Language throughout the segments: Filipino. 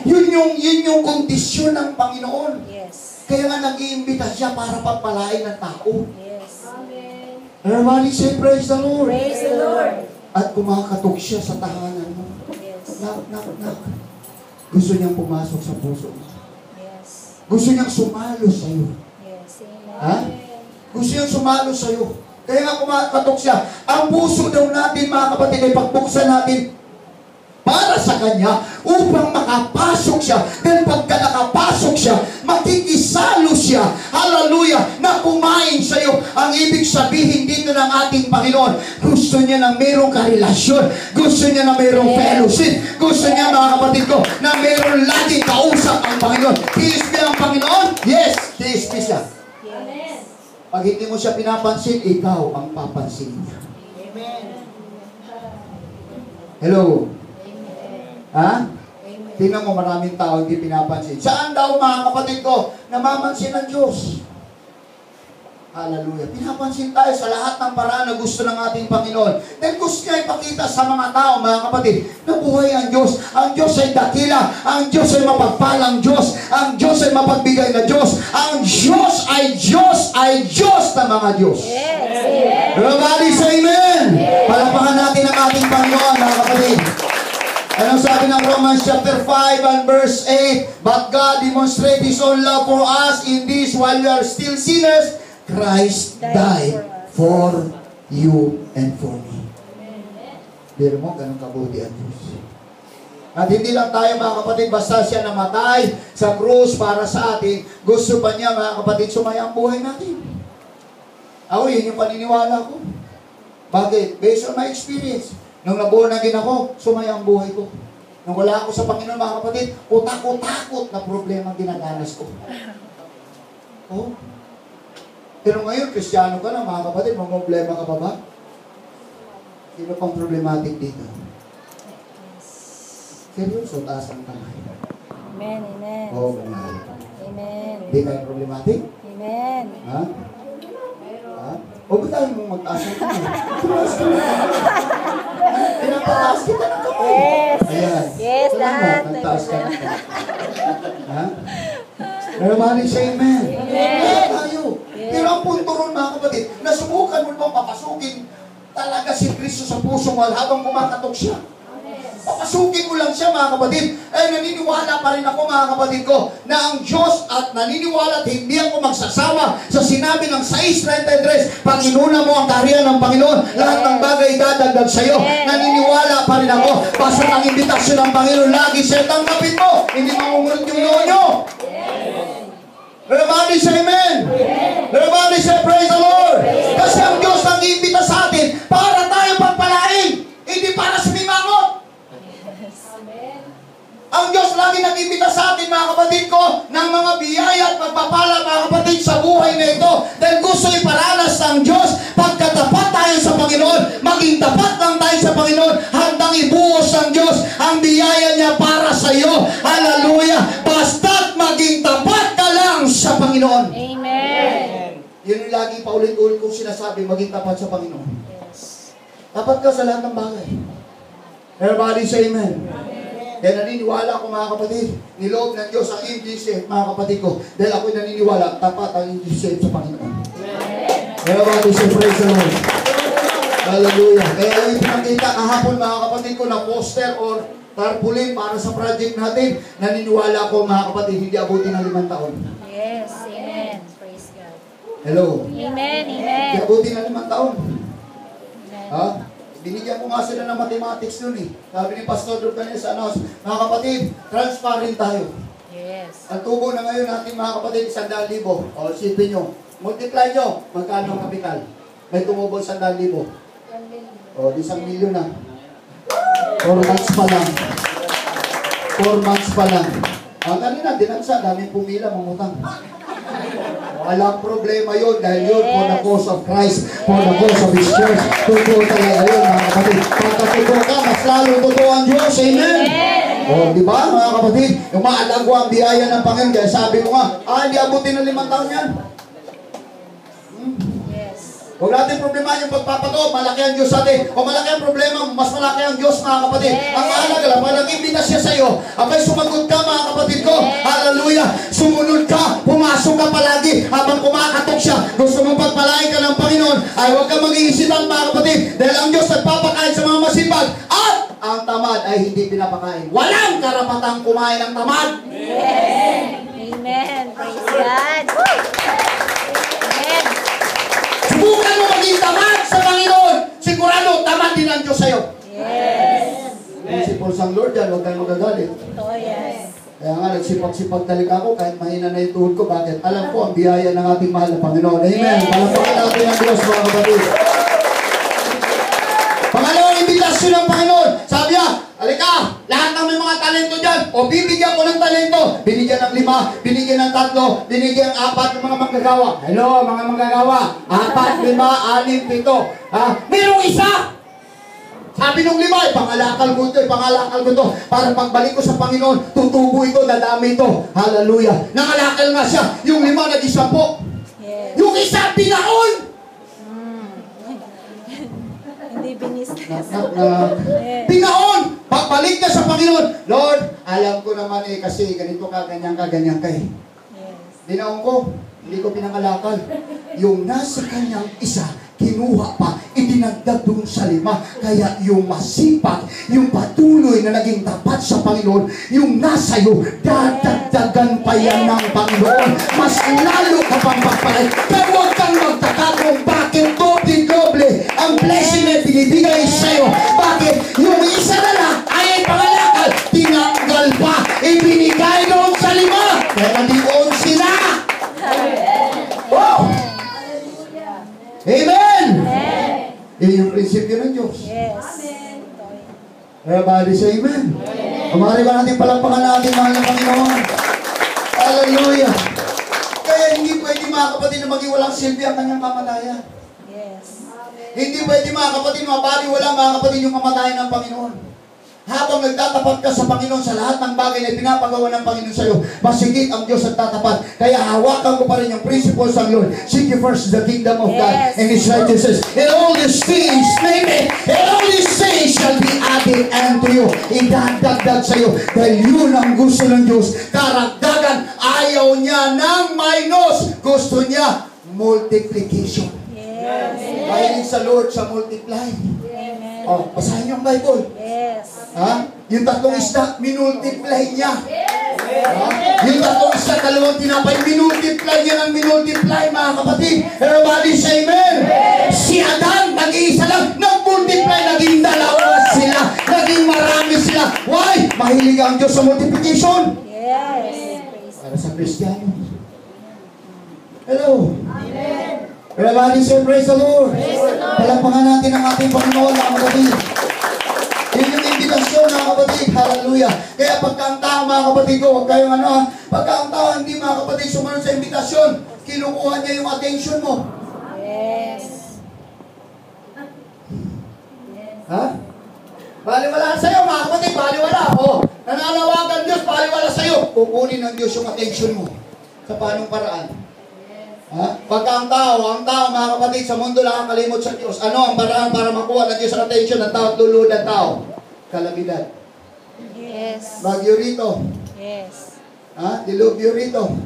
Yun yung kondisyon ng Panginoon. Yes. Kaya nga nag-iimbita siya para pagpalain ng tao. Yes. Amen. Everybody say, praise the Lord. Praise the Lord. At kumakatok siya sa tahanan mo. Yes. Knock, knock, knock. Gusto niyang pumasok sa puso mo. Yes. Gusto niyang sumalo sa'yo. Yes. Amen. Ha? Gusto niyang sumalo sa'yo. Kaya nga kumakatok siya. Ang puso daw natin, mga kapatid, ay pagbuksan natin para sa Kanya upang makapasok siya. Dahil pagka nakapasok siya, makikisalo siya. Hallelujah! Na kumain sa iyo. Ang ibig sabihin dito ng ating Panginoon, gusto niya na mayroong karelasyon. Gusto niya na mayroong fellowship. Gusto niya, mga kapatid ko, na mayroong laging kausap ang Panginoon. Tiis niya ang Panginoon? Yes, tiis siya. Yes. Pag hindi mo siya pinapansin, ikaw ang papansin niya. Amen. Hello? Ha? Amen. Tingnan mo, maraming tao hindi pinapansin. Saan daw, mga kapatid ko, namamansin ng Diyos? Hallelujah. Pinapansin tayo sa lahat ng paraan na gusto ng ating Panginoon. Dahil gusto niya ipakita sa mga tao, mga kapatid, na buhay ang Diyos. Ang Diyos ay dakila. Ang Diyos ay mapagpalang Diyos. Ang Diyos ay mapagbigay na Diyos. Ang Diyos ay Diyos ay Diyos na mga Diyos. Yes. Amen. Everybody say amen. Palapakan natin ang ating Panginoon, mga kapatid. Anong sabi ng Romans chapter 5 and verse 8? But God demonstrated His own love for us in this, while we are still sinners, Christ died for you and for me. Pero mo, ganun kabuti ang Diyos. At hindi lang tayo, mga kapatid, basta siya namatay sa krus para sa atin, gusto pa niya, mga kapatid, sumaya ang buhay natin. Ako, yun yung paniniwala ko. Bakit? Based on my experience. Nung nabuo na din ako, sumaya ang buhay ko. Nung wala ako sa Panginoon, mga kapatid, utakot-takot na problema ang dinadanas ko. Oh. Pero ngayon, Kristiyano ka na, mga kapatid, may problema ka pa ba? Sino pang problematic dito? Seryoso, taas ang kamay. Amen. Amen. Oo, ganyan. Amen. Hindi kayo problematic? Amen. Ha? Ha? O ba tayo mong magtaas ang kamay? Tumaas ka na. Pinapataas kita ng kamay. Yes. Ayan. Yes, lahat. Nagtaas ka ng kamay. Ha? Pero maraming say amen. Amen. Tayo. Pero ang punto ron, mga kapatid, nasubukan mo bang papasukin talaga si Kristo sa puso mo habang kumakatok siya? Papasukin mo lang siya, mga kapatid. Ay, naniniwala pa rin ako, mga kapatid ko, na ang Diyos at naniniwala at hindi ako magsasawa sa sinabi ng 6:33, pag inuna mo ang kaharian ng Panginoon, lahat ng bagay dadagdag sa iyo. Naniniwala pa rin ako. Basta ang imbitasyon ng Panginoon, lagi siya tanggapin mo. Hindi mangungurot yung noo nyo. Everybody say amen. Everybody say praise the Lord. Kasi ang Diyos nag-iimbita sa atin para tayo pagpalain, hindi para sumimangot. Ang Diyos lagi nag-imbita sa atin, mga kapatid ko, ng mga biyaya at pagpapala, mga kapatid, sa buhay na ito. Dahil gusto iparanas ng Diyos, pagkatapat tayo sa Panginoon, maging tapat lang tayo sa Panginoon, handang ibuhos ng Diyos ang biyaya niya para sa iyo. Hallelujah! Basta't maging tapat ka lang sa Panginoon. Amen. Yun yung lagi paulit-ulit kong sinasabi, maging tapat sa Panginoon. Yes. Tapat ka sa lahat ng bagay. Everybody say amen. Kaya naniniwala ko, mga kapatid, niloob ng Diyos ang indisip, mga kapatid ko, dahil ako'y naniniwala, tapat ang indisip sa Panginoon. Everybody say praise the Lord. Hallelujah. Kaya yung pinakita kahapon, mga kapatid ko, na poster or tarpaulin para sa project natin, naniniwala ko, mga kapatid, hindi abutin ng 5 taon. Yes. Amen. Praise God. Hello. Amen. Amen. Hindi abutin ng 5 taon. Amen. Ha? Binigyan ko nga sila ng mathematics nun eh. Sabi ni Pastor Durcanes sa announce, mga kapatid, transparent tayo. Yes. Ang tubo na ngayon natin, mga kapatid, 100,000. O, sipin nyo. Multiply nyo. Magkano ang kapital? May tumubo 100,000. O, di 1 milyon na. 4 months pa lang. 4 months pa lang. Ang kanina, dinansa, daming pumila, mangutang. Walang problema yun dahil yun for the cause of Christ, for the cause of His church. Totoo talaga yun, mga kapatid. Pagkatotoo ka, mas lalo totoo ang Diyos. Amen? O, di ba, mga kapatid? Yung maalago ang biyaya ng Panginoon. Kaya sabi ko nga, hindi abutin ng 5 taon yan. Yes. O, Huwag natin problema yung pagpapato. Malaki ang Diyos sa atin. O malaki ang problema, mas malaki ang Diyos, mga kapatid. Yes. Ang mahalaga lang, pag nag-imbita siya sa iyo, abay sumagot ka, mga kapatid ko. Yes. Hallelujah. Sumunod ka, pumasok ka palagi habang kumakatok siya. Gusto mong pagpalain ka ng Panginoon, ay huwag kang mag-iisipan, mga kapatid. Dahil ang Diyos nagpapakain sa mga masipag at ang tamad ay hindi pinapakain. Walang karapatang kumain ng tamad. Yes. Amen. Praise God. Woo! Amen. Subukan mo maging tamad sa Panginoon. Sigurado, tamad din ang Diyos sa'yo. Yes. Principles ang Lord yan, huwag kayong magagalit. Ito, yes. Kaya nga, nagsipag-sipag talaga ako kahit mahina na yung tuhod ko. Bakit? Alam ko ang biyaya ng ating mahal na Panginoon. Amen. Yes. Palapakan natin ang Diyos, mga kapatid. Pangalawang imbitasyon ng Panginoon. Sabi niya, halika, lahat ng may mga talento dyan, o bibigyan ko ng talento. Binigyan ng 5, binigyan ng 3, binigyan ng 4 ng mga manggagawa. Hello, mga manggagawa. 4, 5, 6, 7. Ha? Mayroong isa. Sabi nung 5, pangalakal ko ito, pangalakal ko ito. Para pagbalik ko sa Panginoon, tutubo ito, dadami ito. Hallelujah. Nangalakal nga siya. Yung 5, naging 10. Yes. Yung isa, pinaon. Hindi binisnes. Yes. Pinaon! Pagbalik na sa Panginoon. Lord, alam ko naman kasi ganito ka, ganyan ka eh. Yes. Binaon ko, hindi ko pinangalakal. Yung nasa kanyang isa, kinuha pa, idinagdag doon sa 5. Kaya yung masipag, yung patuloy na naging tapat sa Panginoon, yung nasa iyo, dadagdagan pa yan ng Panginoon. Mas lalo ka pang pagpalay. Pero huwag kang magtaka kung bakit doble ang blessing na binibigay sa iyo. Bakit? Yung isa na lang ay pangalakal, tinanggal pa, ibinigay doon sa 5. Kaya nandiyon sila. Wow! Amen! Amen. Yan yung prinsipyo ng Diyos. Yes. Everybody say amen. Kumari ba natin palakpakan natin, mahal na Panginoon? Hallelujah! Kaya hindi pwede, mga kapatid, na maging walang silbi ang kanyang kamatayan. Yes. Hindi pwede, mga kapatid, mabali wala, mga kapatid, yung kamatayan ng Panginoon. Habang nagtatapat ka sa Panginoon sa lahat ng bagay na pinapagawa ng Panginoon sa iyo, masigit ang Diyos at tatapat. Kaya hawakan ko pa rin yung principles ng Lord. Seek ye first the kingdom of God and His righteousness. And all these things, name it, and all these things shall be added unto you. Idadagdag sa iyo. Dahil yun ang gusto ng Diyos. Karagdagan, ayaw niya ng minus. Gusto niya multiplication. Yes. Mahilig sa Lord sa multiply. Amen. Oh, basahin niyo ang Bible. Yes. Ha? Yung 3 isda, minultiply niya. Ha? Yung 3 isda, 2 tinapay, minultiply niya ng minultiply, mga kapatid. Everybody say amen. Si Adan, nag-iisa lang, nag-multiply, naging 2 sila, naging marami sila. Why? Mahilig ang Diyos sa multiplication. Yes. Para sa Kristiyano. Hello. Amen. Everybody say praise the Lord. Palakpakan natin ang ating Panginoon, mga kapatid. Yun yung invitasyon, mga kapatid. Hallelujah. Kaya pagka ang tao, mga kapatid ko, huwag kayong pagka ang tao hindi, mga kapatid, sumunod sa invitasyon, kinukuha niya yung attention mo. Yes. Ha? Baliwala sa'yo, mga kapatid, baliwala. O, nananawagan Diyos, baliwala sa'yo. Kukunin ng Diyos yung attention mo. Sa paanong paraan? Ha? Pagka ang tao, mga kapatid, sa mundo nakakalimot sa Diyos. Ano ang paraan para makuha ng Diyos ang attention ng tao at lulod ng tao? Kalamidad. Yes. Bagyo rito. Yes. Ha? Dilubyo rito.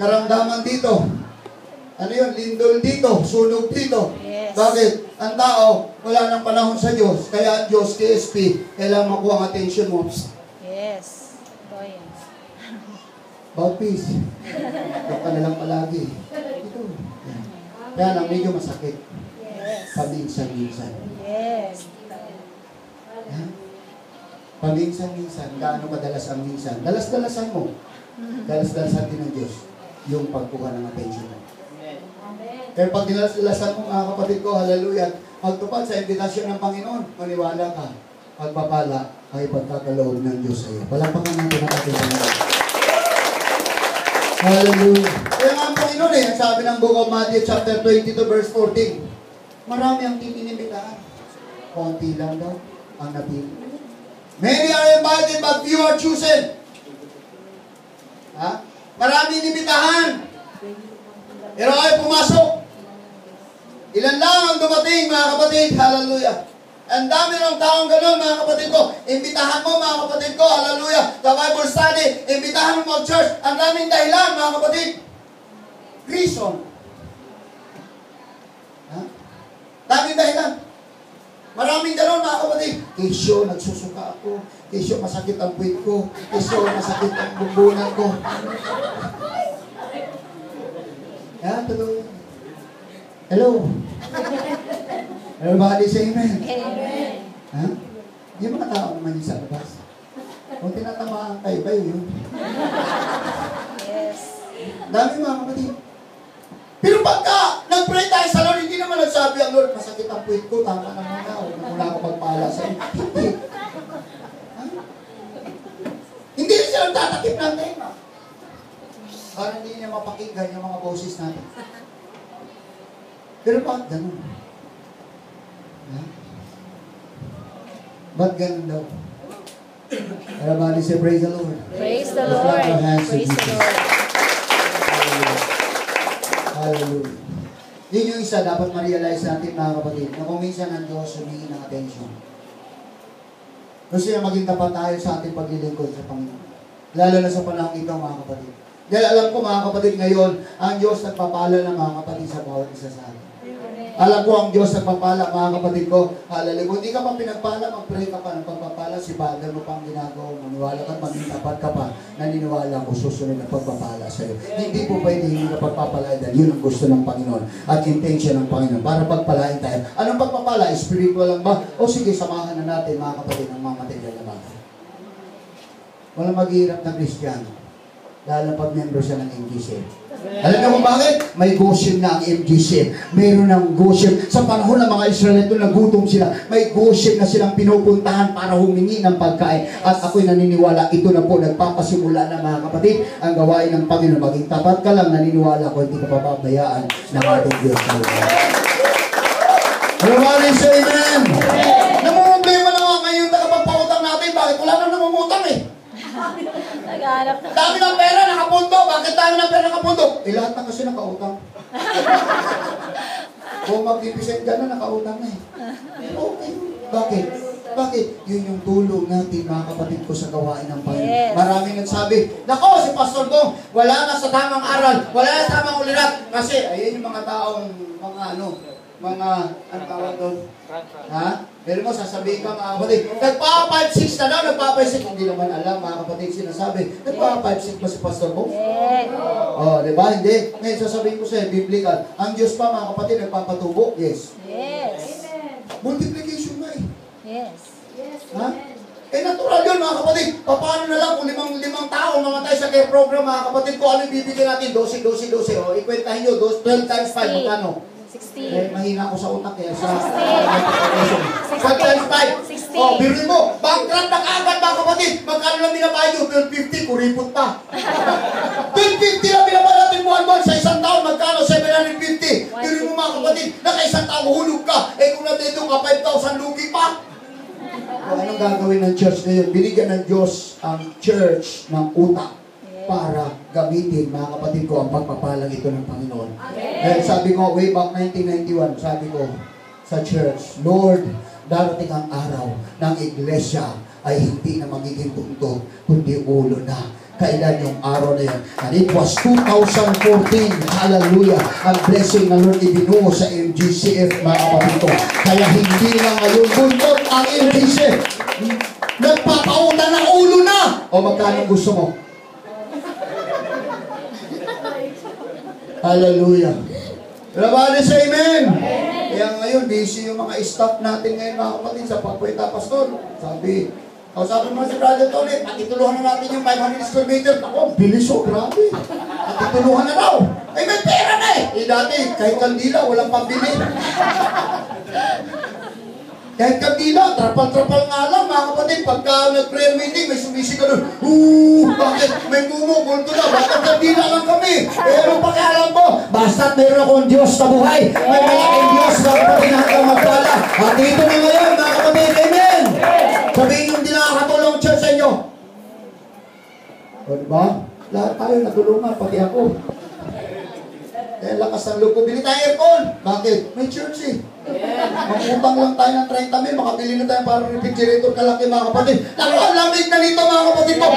Karamdaman dito. Ano yun? Lindol dito. Sunog dito. Yes. Bakit? Ang tao, wala nang panahon sa Diyos. Kaya ang Diyos, KSP, kailangan makuha ang attention mo. Yes. Ito yan. About peace. Ito ka na lang palagi. Ito. Yan. Kaya lang, medyo masakit. Yes. Paminsan-minsan. Yes. Ha? Paminsan-minsan. Gaano kadalas ang minsan? Dalas-dalasan mo. Dalas-dalasan din ng Diyos yung pagkuha ng attention mo. Kaya pag nilasan mo, mga kapatid ko, hallelujah, magtupad sa invitasyon ng Panginoon, maniwala ka, pagpapala ay pagkakaloob ng Diyos sa iyo. Palapakan natin ang ating Panginoon. Hallelujah. Kaya nga ang Panginoon ang sabi ng Book of Matthew chapter 22 verse 14, marami ang titinimbitaan. Konti lang daw ang napili. Many are invited but few are chosen. Ha? Marami inimbitahan. Pero ay pumasok. Ilan lang ang dumating, mga kapatid. Hallelujah. Ang dami ng taong gano'n, mga kapatid ko. Imbitahan mo, mga kapatid ko. Hallelujah. Sa Bible study, imbitahan mo mag-church. Ang daming dahilan, mga kapatid. Reason. Ha? Daming dahilan. Maraming gano'n, mga kapatid. Kesyo, nagsusuka ako. Kesyo, masakit ang puwit ko. Kesyo, masakit ang bumbunan ko. Yan, tuloy. Hello. Everybody say amen. Amen. Ha? Yung mga tao naman yung sa labas. Kung tinatamaan kayo, kayo yun. Yes. Dami mga kapatid. Pero pagka nag-pray tayo sa Lord, hindi naman nagsabi ang Lord, masakit ang puwit ko, tama naman na, huwag na muna ako magpala sa iyo. Hindi. Ha? Hindi rin sila tatakip ng tema. Para hindi niya mapakinggan yung mga boses natin. Pero bakit ganun? Ha? Ba't ganun daw? Everybody say, praise the Lord. Praise the Let's Lord. clap our hands to Praise the Jesus. Lord. Hallelujah. Yun yung isa, dapat ma-realize natin mga kapatid, na kung minsan ang Diyos humingi ng attention. Gusto niya maging tapat tayo sa ating paglilingkod sa Panginoon. Lalo na sa panahon ito mga kapatid. Dahil alam ko mga kapatid ngayon, ang Diyos nagpapala ng mga kapatid sa bawat isa sa atin. Alam ko ang Diyos nagpapala mga kapatid ko. Hallelujah. Kung hindi ka pa pinagpala, mag-pray ka pa ng pagpapala, si Father mo pang ginagawa. Maniwala ka, maging tapat ka pa. Naniniwala ko susunod ng pagpapala sa iyo. Hindi po pwede hindi ka pagpapala dahil yun ang gusto ng Panginoon at intention ng Panginoon para pagpalain tayo. Anong pagpapala? Spiritual lang ba? O sige, samahan na natin mga kapatid ng mga material na bagay. Walang maghihirap na Kristiyano. Lalo na pag member siya ng MGC. Alam niyo kung bakit? May Goshen na ang MGC. Mayroon ng Goshen. Sa panahon ng mga Israelito, nagutom sila. May Goshen na silang pinupuntahan para humingi ng pagkain. At ako'y naniniwala, ito na po, nagpapasimula na mga kapatid, ang gawain ng Panginoon. Maging tapat ka lang, naniniwala ko, hindi ka papabayaan ng ating Diyos. Everybody say amen. Namumblema na nga ngayon nakapagpautang natin. Bakit? Wala nang namumutang eh. Naghahanap na. Dami ng pera nakapundo. Bakit dami ng pera nakapundo? Eh lahat na kasi nakautang. Kung mag-represent ka na, nakautang na eh. Okay. Bakit? Bakit? Yun yung tulong natin mga kapatid ko sa gawain ng Panginoon. Yes. Maraming nagsabi, nako si Pastor Bong, wala na sa tamang aral, wala na sa tamang ulirat. Kasi ayun yung mga taong, mga tawag doon? Ha? Pero mo, sasabihin ka mga kapatid, nagpa-5-6 na daw, nagpa-5-6. Hindi naman alam mga kapatid sinasabi, nagpa-5-6 ba si Pastor Bong? Yes. Oh, di ba? Hindi. Ngayon sasabihin ko sa'yo, biblical. Ang Diyos pa mga kapatid, nagpapatubo? Yes. Yes. Multiplication na eh. Yes. Ha? Eh natural yun mga kapatid. Paano na lang kung limang tao mamatay sa care program mga kapatid ko, ano bibigyan natin? 12. O, ikwentahin nyo, 12 times 5, magkano? 16. Eh, mahina ako sa utak eh. Sa 16. 5 times 5. 16. Oh, biruin mo. Bankrupt na kaagad mga kapatid. Magkano lang binabayad nyo? 1250, kuripot pa. 1250 lang binabayad natin buwan-buwan sa isang taon. Magkano? 750. Biruin mo mga kapatid. Naka-isang taon hulog ka. Eh kung nandito ka, 5,000 lugi pa. O, anong gagawin ng church ngayon? Binigyan ng Diyos ang church ng utak para gamitin, mga kapatid ko, ang pagpapalang ito ng Panginoon. Dahil sabi ko, way back 1991, sabi ko sa church, Lord, darating ang araw ng iglesia ay hindi na magiging tunto, kundi ulo na. Kailan yung araw na yan? And it was 2014. Hallelujah. Ang blessing na Lord ibinuo sa MGCF, mga kapatid ko. Kaya hindi na ngayon buntot ang MGCF. Nagpapautang ng ulo na. O magkano gusto mo? Hallelujah. Everybody say amen. Kaya ngayon, busy yung mga staff natin ngayon, mga kapatid, sa Pagpuita Pastor. Sabi mo si Brother Tony, patituluhan na natin yung 500 square meter. Ako, bilis o, grabe. Patituluhan na raw. Ay, may pera na eh. Eh, dati, kahit kandila, walang pambili. Kahit kandila, trapal-trapal nga lang, mga kapatid. Pagka nag-prayer meeting, may sumisi ka doon. Bakit? May multo na. Bakit kandila lang kami? Eh, anong pakialam ko? Basta't meron akong Diyos sa buhay. May malaking Diyos na kapatid na hanggang magpala. At dito na ngayon, mga kapatid. Amen! Sabihin yung di nakakatulong church sa inyo. O, diba? Lahat tayo natulungan, pati ako. Kaya lakas ng loob ko. Bili tayo aircon. Bakit? May church eh. Mangutang lang tayo ng 30 mil. Makabili na tayo para refrigerator kalaki mga kapatid. Nakalamig na nito mga kapatid ko.